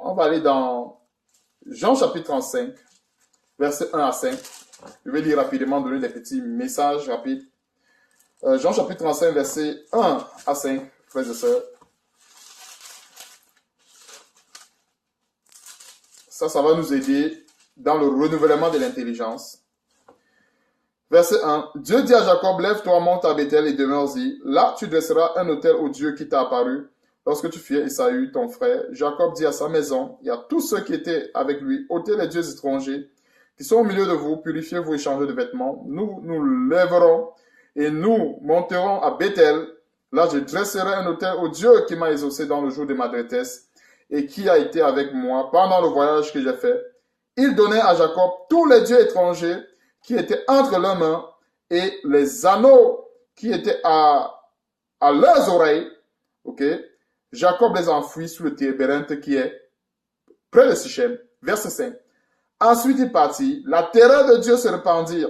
on va aller dans Jean chapitre 35, versets 1 à 5. Je vais lire rapidement, donner des petits messages rapides. Jean chapitre 35, versets 1 à 5, frères et sœurs. Ça va nous aider dans le renouvellement de l'intelligence. Verset 1. Dieu dit à Jacob, lève-toi, monte à Bethel et demeure-y. Là, tu dresseras un autel au Dieu qui t'a apparu lorsque tu fuyais Esaü, ton frère. Jacob dit à sa maison et à tous ceux qui étaient avec lui, ôtez les dieux étrangers qui sont au milieu de vous, purifiez-vous et changez de vêtements. Nous nous lèverons et nous monterons à Bethel. Là, je dresserai un autel au Dieu qui m'a exaucé dans le jour de ma détresse et qui a été avec moi pendant le voyage que j'ai fait. Il donnait à Jacob tous les dieux étrangers qui étaient entre leurs mains et les anneaux qui étaient à leurs oreilles. Ok? Jacob les enfouit sous le tébérinthe qui est près de Sichem. Verset 5. Ensuite il partit. La terreur de Dieu se répandit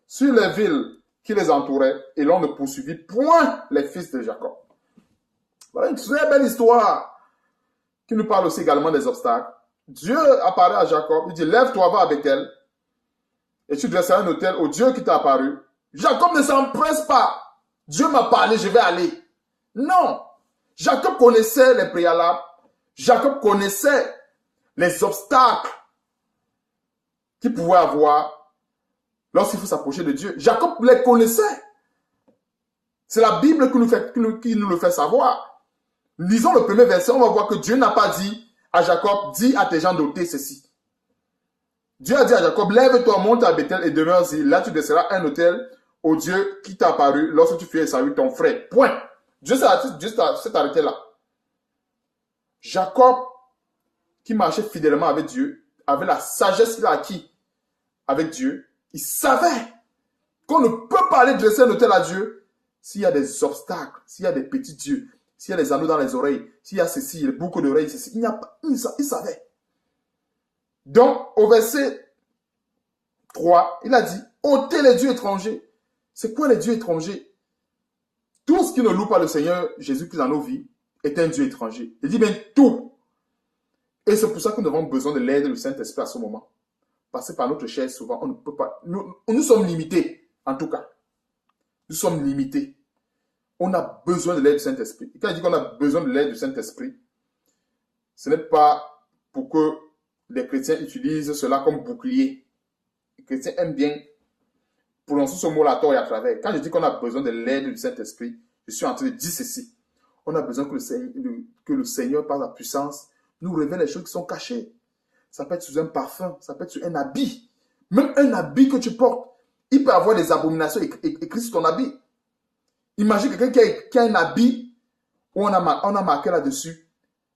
sur les villes qui les entouraient et l'on ne poursuivit point les fils de Jacob. Voilà une très belle histoire qui nous parle aussi également des obstacles. Dieu apparaît à Jacob. Il dit, lève-toi, va à Bethel. Et tu dresseras un autel au Dieu qui t'a apparu. Jacob ne s'empresse pas. Dieu m'a parlé, je vais aller. Non. Jacob connaissait les préalables. Jacob connaissait les obstacles qu'il pouvait avoir lorsqu'il faut s'approcher de Dieu. Jacob les connaissait. C'est la Bible qui nous le fait savoir. Lisons le premier verset, on va voir que Dieu n'a pas dit à Jacob, dis à tes gens d'ôter ceci. Dieu a dit à Jacob, lève-toi, monte à Bethel et demeure-y. Là, tu dresseras un autel au Dieu qui t'a apparu lorsque tu fuyais Esaü, ton frère. Point. Dieu s'est arrêté là. Jacob, qui marchait fidèlement avec Dieu, avait la sagesse qu'il a acquis avec Dieu. Il savait qu'on ne peut pas aller dresser un autel à Dieu s'il y a des obstacles, s'il y a des petits dieux, s'il y a des anneaux dans les oreilles, s'il y a ceci, les boucles d'oreilles, ceci. Il savait. Donc, au verset 3, il a dit, ôtez les dieux étrangers. C'est quoi les dieux étrangers? Tout ce qui ne loue pas le Seigneur Jésus-Christ dans nos vies est un Dieu étranger. Il dit bien tout. Et c'est pour ça que nous avons besoin de l'aide du Saint-Esprit à ce moment. Parce que par notre chair, souvent, on ne peut pas. Nous sommes limités, en tout cas. Nous sommes limités. On a besoin de l'aide du Saint-Esprit. Et quand il dit qu'on a besoin de l'aide du Saint-Esprit, ce n'est pas pour que les chrétiens utilisent cela comme bouclier. Les chrétiens aiment bien prononcer ce mot-là à tort et à travers. Quand je dis qu'on a besoin de l'aide du Saint-Esprit, je suis en train de dire ceci. On a besoin que le Seigneur, par la puissance, nous révèle les choses qui sont cachées. Ça peut être sous un parfum, ça peut être sur un habit. Même un habit que tu portes, il peut avoir des abominations écrites sur ton habit. Imagine quelqu'un qui a un habit où on a marqué là-dessus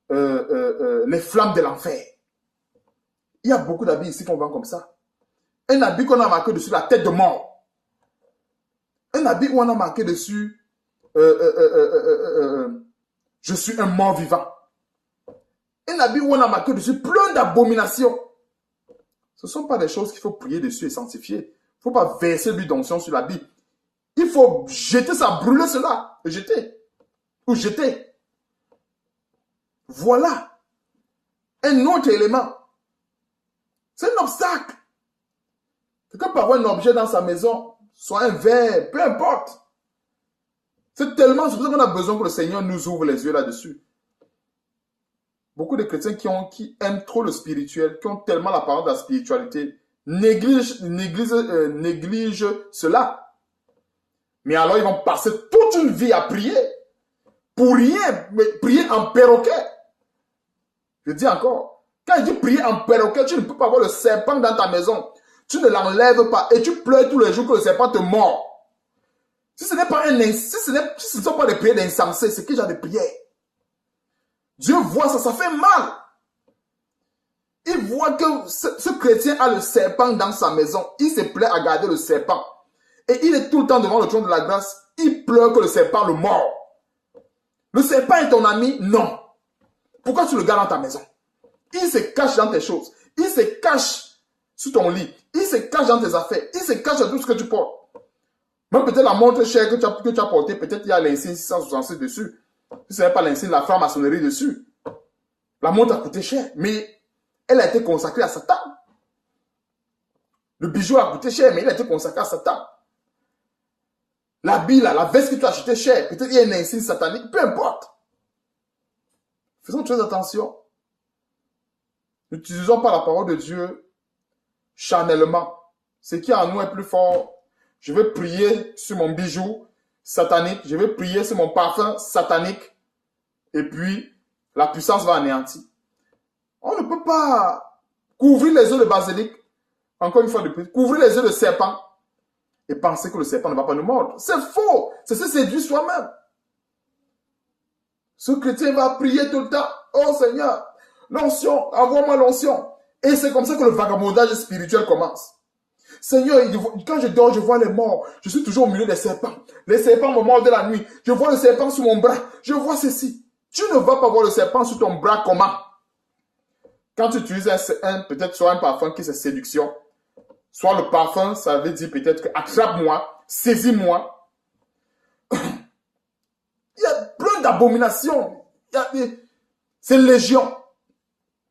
les flammes de l'enfer. Il y a beaucoup d'habits ici qu'on vend comme ça. Un habit qu'on a marqué dessus la tête de mort. Un habit où on a marqué dessus je suis un mort vivant. Un habit où on a marqué dessus plein d'abominations. Ce ne sont pas des choses qu'il faut prier dessus et sanctifier. Il ne faut pas verser l'huile d'onction sur l'habit. Il faut jeter ça, brûler cela. Et jeter. Ou jeter. Voilà. Un autre élément. C'est un obstacle. Quelqu'un peut avoir un objet dans sa maison, soit un verre, peu importe. C'est tellement, c'est pour ça qu'on a besoin que le Seigneur nous ouvre les yeux là-dessus. Beaucoup de chrétiens qui aiment trop le spirituel, qui ont tellement l'apparence de la spiritualité, négligent cela. Mais alors ils vont passer toute une vie à prier. Pour rien, mais prier en perroquet. Je dis encore, quand je dis prier en perroquet, tu ne peux pas avoir le serpent dans ta maison. Tu ne l'enlèves pas et tu pleures tous les jours que le serpent te mord. Si ce ne sont pas des prières d'insensés, c'est quel genre de prière? Dieu voit ça, ça fait mal. Il voit que ce chrétien a le serpent dans sa maison. Il se plaît à garder le serpent. Et il est tout le temps devant le trône de la grâce. Il pleure que le serpent le mord. Le serpent est ton ami? Non. Pourquoi tu le gardes dans ta maison? Il se cache dans tes choses. Il se cache sous ton lit. Il se cache dans tes affaires. Il se cache dans tout ce que tu portes. Même peut-être la montre chère que tu as portée, peut-être il y a l'insigne 666 dessus. Si ce n'est pas l'insigne, la franc-maçonnerie dessus. La montre a coûté cher, mais elle a été consacrée à Satan. Le bijou a coûté cher, mais il a été consacré à Satan. L'habit, là, la veste que tu as acheté cher, peut-être il y a une insigne satanique, peu importe. Faisons très attention. N'utilisons pas la parole de Dieu charnellement. Ce qui en nous est plus fort. Je vais prier sur mon bijou satanique, je vais prier sur mon parfum satanique, et puis la puissance va anéantir. On ne peut pas couvrir les œufs de basilic, encore une fois de plus, couvrir les œufs de serpent, et penser que le serpent ne va pas nous mordre. C'est faux. C'est se séduire soi-même. Ce chrétien va prier tout le temps. Oh Seigneur, l'onction, envoie-moi l'onction. Et c'est comme ça que le vagabondage spirituel commence. Seigneur, quand je dors, je vois les morts. Je suis toujours au milieu des serpents. Les serpents me mordent la nuit. Je vois le serpent sur mon bras. Je vois ceci. Tu ne vas pas voir le serpent sur ton bras comment? Quand tu utilises peut-être soit un parfum qui c'est séduction, soit le parfum, ça veut dire peut-être que attrape-moi, saisis-moi. Il y a plein d'abominations. C'est légion.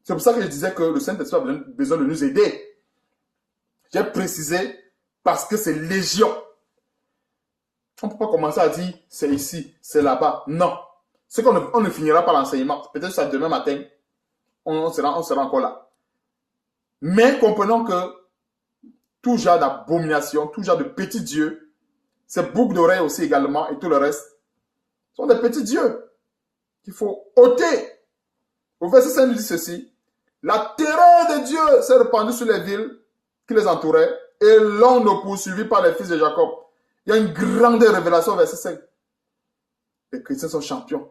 C'est pour ça que je disais que le Saint-Esprit a besoin de nous aider. J'ai précisé parce que c'est légion. On ne peut pas commencer à dire c'est ici, c'est là-bas. Non. C'est qu'on ne finira pas l'enseignement. Peut-être ça demain matin, on sera encore là. Mais comprenons que tout genre d'abomination, tout genre de petits dieux, ces boucles d'oreilles aussi également et tout le reste, sont des petits dieux qu'il faut ôter. Au verset 5 nous dit ceci. La terreur de Dieu s'est répandue sur les villes qui les entouraient et l'on ne poursuivit par les fils de Jacob. Il y a une grande révélation au verset 5. Les chrétiens sont champions.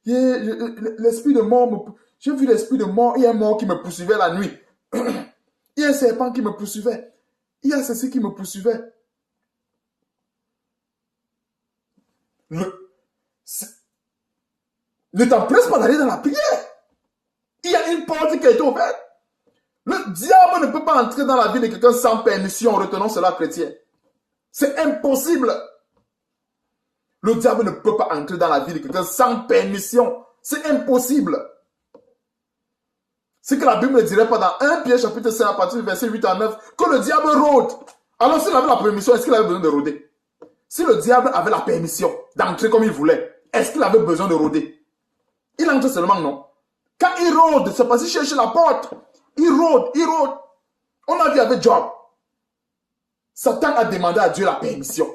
L'esprit de mort, j'ai vu l'esprit de mort, il y a un mort qui me poursuivait la nuit. Il y a un serpent qui me poursuivait. Il y a ceci qui me poursuivait. Ne t'empresse pas d'aller dans la prière. Il y a une porte qui a été ouverte. Le diable ne peut pas entrer dans la vie de quelqu'un sans permission. Retenons cela, chrétien. C'est impossible. Le diable ne peut pas entrer dans la vie de quelqu'un sans permission. C'est impossible. C'est que la Bible ne dirait pas dans 1 Pierre chapitre 5 à partir du verset 8 à 9 que le diable rôde. Alors s'il avait la permission, est-ce qu'il avait besoin de rôder? Si le diable avait la permission d'entrer comme il voulait, est-ce qu'il avait besoin de rôder? Il entre seulement, non. Quand il rôde, c'est parce qu'il cherche la porte. Il rôde, il rôde. On a vu avec Job. Satan a demandé à Dieu la permission.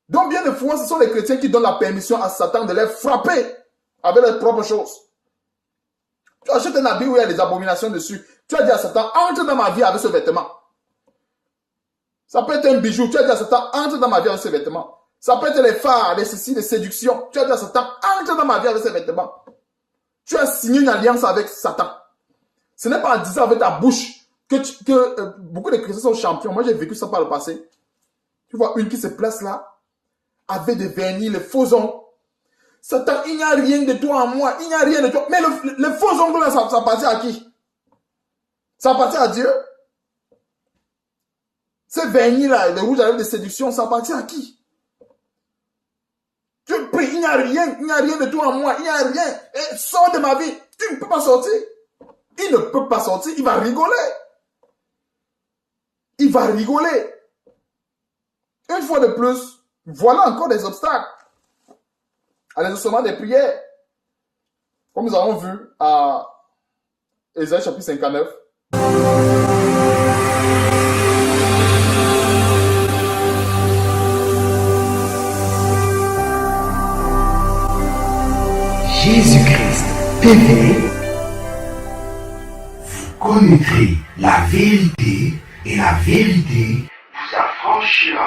Donc bien des fois, ce sont les chrétiens qui donnent la permission à Satan de les frapper avec leurs propres choses. Tu achètes un habit où il y a des abominations dessus. Tu as dit à Satan, entre dans ma vie avec ce vêtement. Ça peut être un bijou. Tu as dit à Satan, entre dans ma vie avec ce vêtement. Ça peut être les phares, les ceci, les séductions. Tu as dit à Satan, entre dans ma vie avec ce vêtement. Tu as signé une alliance avec Satan. Ce n'est pas en disant avec ta bouche que beaucoup de chrétiens sont champions. Moi, j'ai vécu ça par le passé. Tu vois une qui se place là, avec des vernis, les faux ongles. Satan, il n'y a rien de toi en moi. Il n'y a rien de toi. Mais les faux ongles là, ça appartient à qui? Ça appartient à Dieu? Ces vernis là, les rouges à lèvres de séduction, ça appartient à qui? Tu pries, il n'y a rien de toi en moi, il n'y a rien. Et sors de ma vie. Tu ne peux pas sortir. Il ne peut pas sortir, il va rigoler. Il va rigoler. Une fois de plus, voilà encore des obstacles à l'exaucement des prières. Comme nous avons vu à Ésaïe chapitre 59. Jésus-Christ TV, vous connaîtrez la vérité et la vérité vous affranchira.